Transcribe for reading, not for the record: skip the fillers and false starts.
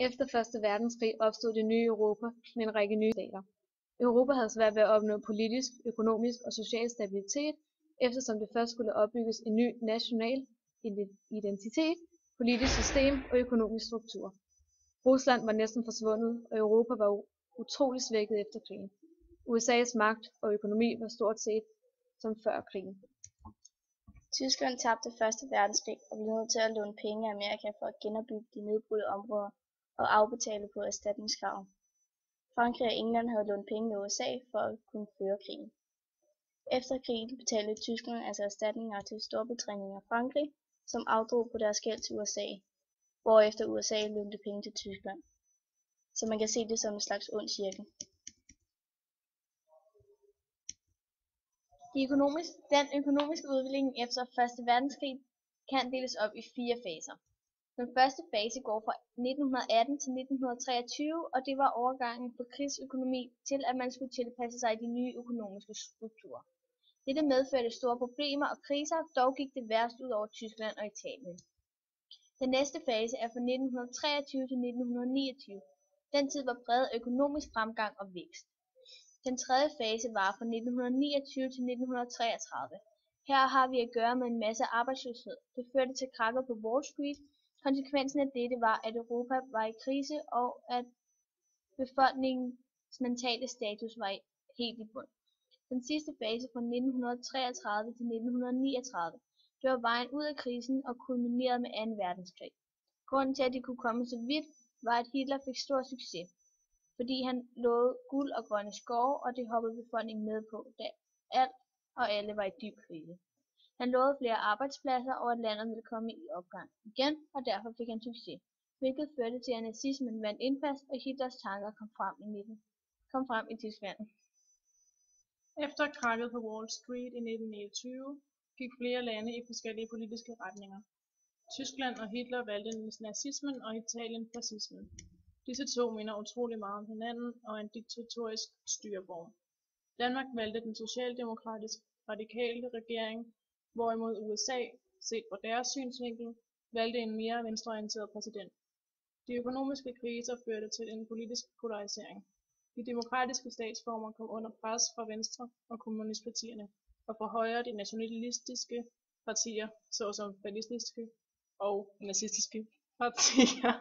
Efter Første Verdenskrig opstod det nye Europa med en række nye stater. Europa havde svært ved at opnå politisk, økonomisk og social stabilitet, eftersom det først skulle opbygges en ny national identitet, politisk system og økonomisk struktur. Rusland var næsten forsvundet, og Europa var utrolig svækket efter krigen. USA's magt og økonomi var stort set som før krigen. Tyskland tabte Første Verdenskrig og blev nødt til at låne penge i Amerika for at genopbygge de nedbrudte områder og afbetale på erstatningskrav. Frankrig og England havde lånt penge i USA for at kunne føre krigen. Efter krigen betalte Tyskland altså erstatninger til Storbritannien og Frankrig, som afdrog på deres gæld til USA, hvorefter USA lånte penge til Tyskland. Så man kan se det som en slags ond cirkel. Den økonomiske udvikling efter Første Verdenskrig kan deles op i 4 faser. Den første fase går fra 1918 til 1923, og det var overgangen fra krigsøkonomi til, at man skulle tilpasse sig de nye økonomiske strukturer. Dette medførte store problemer og kriser, dog gik det værst ud over Tyskland og Italien. Den næste fase er fra 1923 til 1929. Den tid var præget af økonomisk fremgang og vækst. Den tredje fase var fra 1929 til 1933. Her har vi at gøre med en masse arbejdsløshed. Det førte til krakket på Wall Street. Konsekvensen af dette var, at Europa var i krise, og at befolkningens mentale status var helt i bund. Den sidste fase fra 1933 til 1939. Det var vejen ud af krisen og kulminerede med 2. verdenskrig. Grunden til, at de kunne komme så vidt, var, at Hitler fik stor succes, fordi han lovede guld og grønne skove, og det hoppede befolkningen med på, da alt og alle var i dyb krise. Han lovede flere arbejdspladser, og at landet ville komme i opgang igen, og derfor fik han succes, hvilket førte til, at nazismen vandt indpas, og Hitlers tanker kom frem i Tyskland. Efter krakket på Wall Street i 1929 gik flere lande i forskellige politiske retninger. Tyskland og Hitler valgte nazismen og Italien fascismen. Disse to minder utrolig meget om hinanden og en diktatorisk styreform. Danmark valgte den socialdemokratisk radikale regering, hvorimod USA, set fra deres synsvinkel, valgte en mere venstreorienteret præsident. De økonomiske kriser førte til en politisk polarisering. De demokratiske statsformer kom under pres fra venstre- og kommunistpartierne, og fra højre de nationalistiske partier, såsom fascistiske og nazistiske partier.